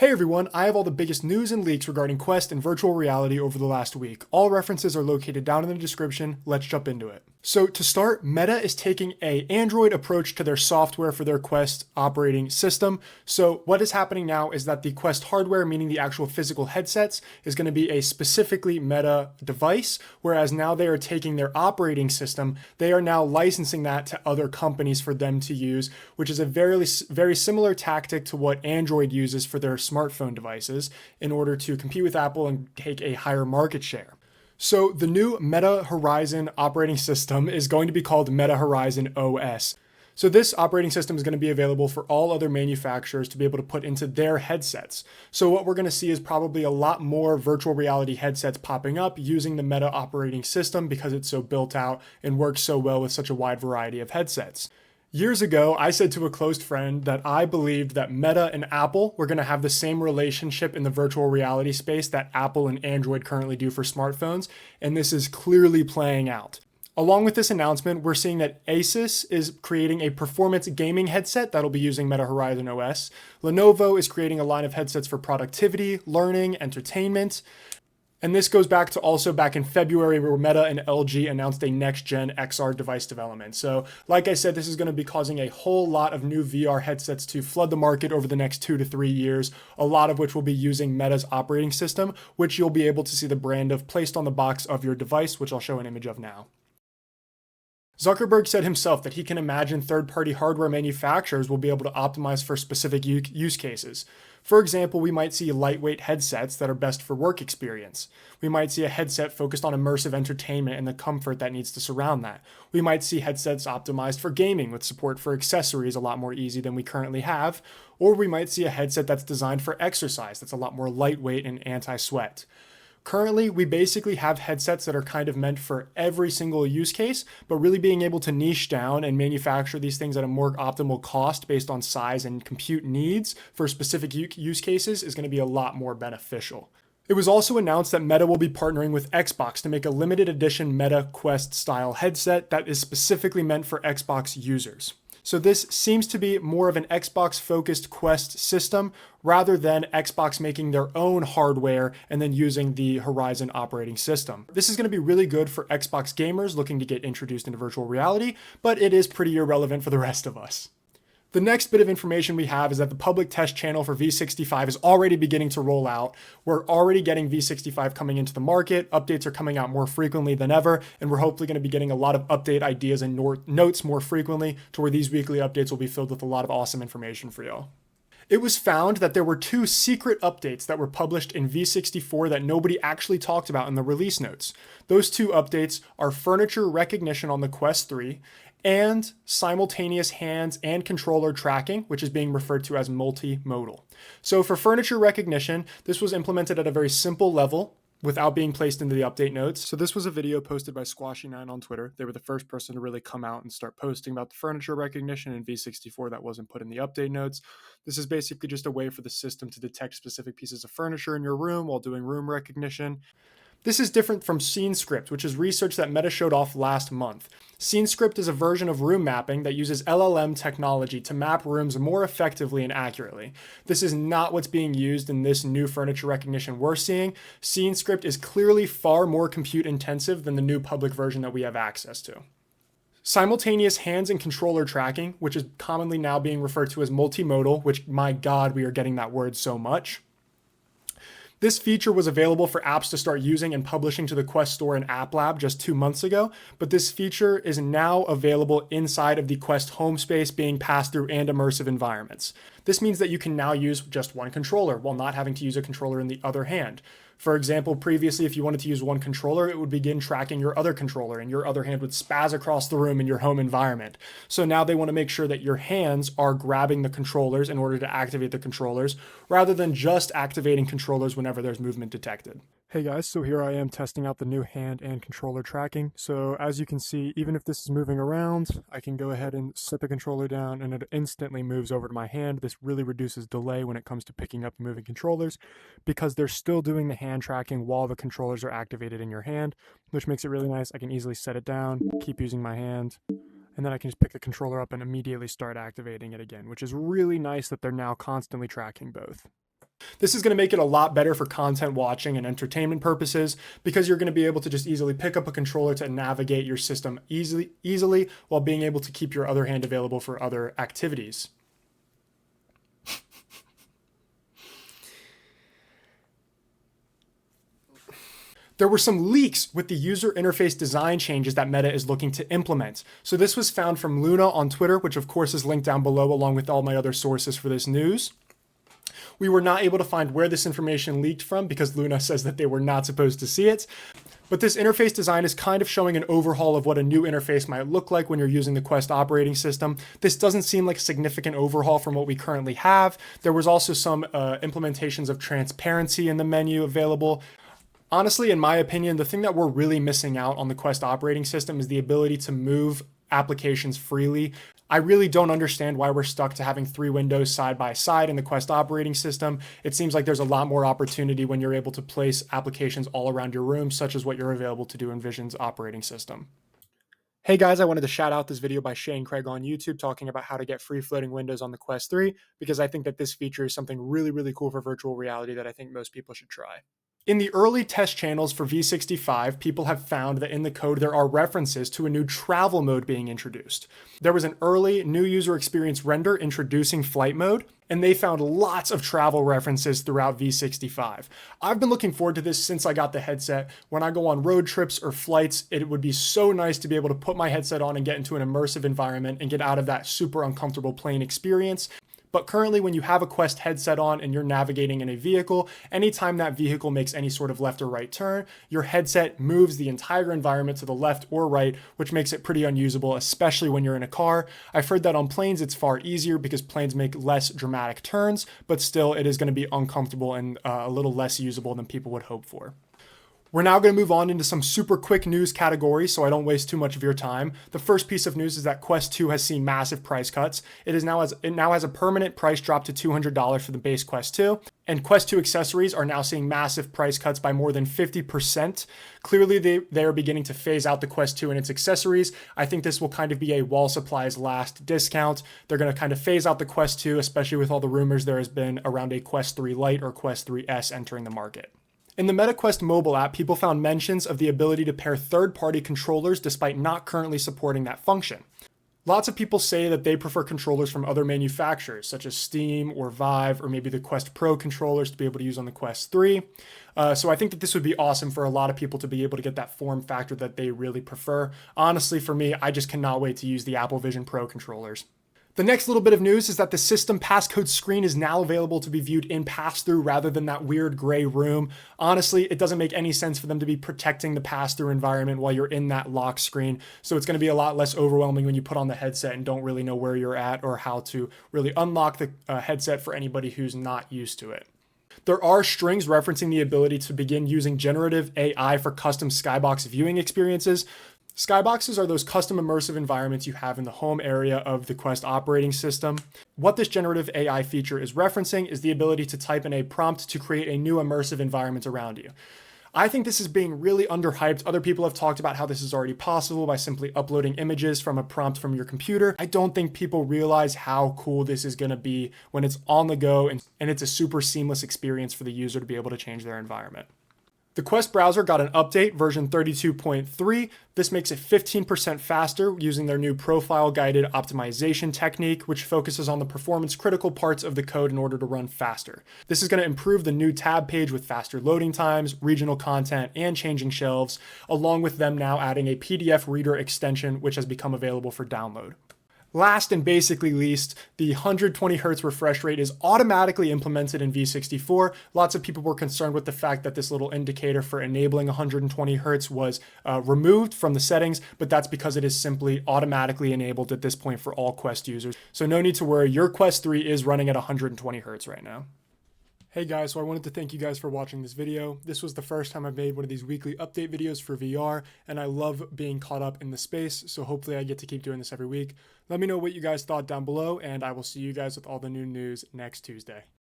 Hey everyone, I have all the biggest news and leaks regarding Quest and virtual reality over the last week. All references are located down in the description. Let's jump into it. So to start, Meta is taking an Android approach to their software for their Quest operating system. So what is happening now is that the Quest hardware, meaning the actual physical headsets, is going to be a specifically Meta device, whereas now they are taking their operating system, they are now licensing that to other companies for them to use, which is a very similar tactic to what Android uses for their smartphone devices in order to compete with Apple and take a higher market share. So the new Meta Horizon operating system is going to be called Meta Horizon OS. So this operating system is going to be available for all other manufacturers to be able to put into their headsets. So what we're going to see is probably a lot more virtual reality headsets popping up using the Meta operating system because it's so built out and works so well with such a wide variety of headsets. Years ago, I said to a close friend that I believed that Meta and Apple were going to have the same relationship in the virtual reality space that Apple and Android currently do for smartphones, and this is clearly playing out. Along with this announcement, we're seeing that Asus is creating a performance gaming headset that'll be using Meta Horizon OS. Lenovo is creating a line of headsets for productivity, learning, entertainment. And this goes back to also back in February where Meta and LG announced a next-gen XR device development. So like I said, this is going to be causing a whole lot of new VR headsets to flood the market over the next 2 to 3 years, a lot of which will be using Meta's operating system, which you'll be able to see the brand of placed on the box of your device, which I'll show an image of now. Zuckerberg said himself that he can imagine third-party hardware manufacturers will be able to optimize for specific use cases. For example, we might see lightweight headsets that are best for work experience. We might see a headset focused on immersive entertainment and the comfort that needs to surround that. We might see headsets optimized for gaming with support for accessories a lot more easy than we currently have. Or we might see a headset that's designed for exercise that's a lot more lightweight and anti-sweat. Currently, we basically have headsets that are kind of meant for every single use case, but really being able to niche down and manufacture these things at a more optimal cost based on size and compute needs for specific use cases is going to be a lot more beneficial. It was also announced that Meta will be partnering with Xbox to make a limited edition Meta Quest style headset that is specifically meant for Xbox users. So this seems to be more of an Xbox-focused Quest system rather than Xbox making their own hardware and then using the Horizon operating system. This is going to be really good for Xbox gamers looking to get introduced into virtual reality, but it is pretty irrelevant for the rest of us. The next bit of information we have is that the public test channel for V65 is already beginning to roll out. We're already getting V65 coming into the market. Updates are coming out more frequently than ever, and we're hopefully going to be getting a lot of update ideas and notes more frequently to where these weekly updates will be filled with a lot of awesome information for y'all. It was found that there were 2 secret updates that were published in V64 that nobody actually talked about in the release notes. Those 2 updates are furniture recognition on the Quest 3 and simultaneous hands and controller tracking, which is being referred to as multimodal. So for furniture recognition, this was implemented at a very simple level without being placed into the update notes. So this was a video posted by Squashy9 on Twitter. They were the first person to really come out and start posting about the furniture recognition in V64 that wasn't put in the update notes. This is basically just a way for the system to detect specific pieces of furniture in your room while doing room recognition. This is different from SceneScript, which is research that Meta showed off last month. SceneScript is a version of room mapping that uses LLM technology to map rooms more effectively and accurately. This is not what's being used in this new furniture recognition we're seeing. SceneScript is clearly far more compute intensive than the new public version that we have access to. Simultaneous hands and controller tracking, which is commonly now being referred to as multimodal, which, my God, we are getting that word so much. This feature was available for apps to start using and publishing to the Quest Store and App Lab just 2 months ago, but this feature is now available inside of the Quest home space being pass-through and immersive environments. This means that you can now use just one controller while not having to use a controller in the other hand. For example, previously, if you wanted to use one controller, it would begin tracking your other controller and your other hand would spaz across the room in your home environment. So now they want to make sure that your hands are grabbing the controllers in order to activate the controllers rather than just activating controllers whenever there's movement detected. Hey guys, so here I am testing out the new hand and controller tracking. So as you can see, even if this is moving around, I can go ahead and set the controller down and it instantly moves over to my hand. This really reduces delay when it comes to picking up and moving controllers because they're still doing the hand tracking while the controllers are activated in your hand, which makes it really nice. I can easily set it down, keep using my hand, and then I can just pick the controller up and immediately start activating it again, which is really nice that they're now constantly tracking both. This is going to make it a lot better for content watching and entertainment purposes because you're going to be able to just easily pick up a controller to navigate your system easily while being able to keep your other hand available for other activities. There were some leaks with the user interface design changes that Meta is looking to implement. So this was found from Luna on Twitter, which of course is linked down below along with all my other sources for this news. We were not able to find where this information leaked from because Luna says that they were not supposed to see it. But this interface design is kind of showing an overhaul of what a new interface might look like when you're using the Quest operating system. This doesn't seem like a significant overhaul from what we currently have. There was also some implementations of transparency in the menu available. Honestly, in my opinion, the thing that we're really missing out on the Quest operating system is the ability to move applications freely. I really don't understand why we're stuck to having 3 windows side by side in the Quest operating system. It seems like there's a lot more opportunity when you're able to place applications all around your room, such as what you're available to do in Vision's operating system. Hey guys, I wanted to shout out this video by Shane Craig on YouTube talking about how to get free floating windows on the Quest 3 because I think that this feature is something really, really cool for virtual reality that I think most people should try. In the early test channels for V65, people have found that in the code there are references to a new travel mode being introduced. There was an early new user experience render introducing flight mode, and they found lots of travel references throughout V65. I've been looking forward to this since I got the headset. When I go on road trips or flights, it would be so nice to be able to put my headset on and get into an immersive environment and get out of that super uncomfortable plane experience. But currently, when you have a Quest headset on and you're navigating in a vehicle, anytime that vehicle makes any sort of left or right turn, your headset moves the entire environment to the left or right, which makes it pretty unusable, especially when you're in a car. I've heard that on planes, it's far easier because planes make less dramatic turns, but still it is going to be uncomfortable and a little less usable than people would hope for. We're now going to move on into some super quick news categories so I don't waste too much of your time. The first piece of news is that Quest 2 has seen massive price cuts. It now has a permanent price drop to $200 for the base Quest 2, and Quest 2 accessories are now seeing massive price cuts by more than 50%. Clearly, they are beginning to phase out the Quest 2 and its accessories. I think this will kind of be a wall supplies last discount. They're going to kind of phase out the Quest 2, especially with all the rumors there has been around a Quest 3 Lite or Quest 3S entering the market. In the MetaQuest mobile app, people found mentions of the ability to pair third-party controllers despite not currently supporting that function. Lots of people say that they prefer controllers from other manufacturers, such as Steam or Vive, or maybe the Quest Pro controllers to be able to use on the Quest 3. So I think that this would be awesome for a lot of people to be able to get that form factor that they really prefer. Honestly, for me, I just cannot wait to use the Apple Vision Pro controllers. The next little bit of news is that the system passcode screen is now available to be viewed in pass-through rather than that weird gray room. Honestly, it doesn't make any sense for them to be protecting the pass-through environment while you're in that lock screen. So it's going to be a lot less overwhelming when you put on the headset and don't really know where you're at or how to really unlock the headset for anybody who's not used to it. There are strings referencing the ability to begin using generative AI for custom Skybox viewing experiences. Skyboxes are those custom immersive environments you have in the home area of the Quest operating system. What this generative AI feature is referencing is the ability to type in a prompt to create a new immersive environment around you. I think this is being really underhyped. Other people have talked about how this is already possible by simply uploading images from a prompt from your computer. I don't think people realize how cool this is going to be when it's on the go and it's a super seamless experience for the user to be able to change their environment. The Quest browser got an update, version 32.3. This makes it 15% faster using their new profile-guided optimization technique, which focuses on the performance-critical parts of the code in order to run faster. This is going to improve the new tab page with faster loading times, regional content, and changing shelves, along with them now adding a PDF reader extension, which has become available for download. Last and basically least, the 120 Hz refresh rate is automatically implemented in V64. Lots of people were concerned with the fact that this little indicator for enabling 120 Hz was removed from the settings, but that's because it is simply automatically enabled at this point for all Quest users. So no need to worry, your Quest 3 is running at 120 Hz right now. Hey guys, so I wanted to thank you guys for watching this video. This was the first time I've made one of these weekly update videos for VR, and I love being caught up in the space, so hopefully I get to keep doing this every week. Let me know what you guys thought down below, and I will see you guys with all the new news next Tuesday.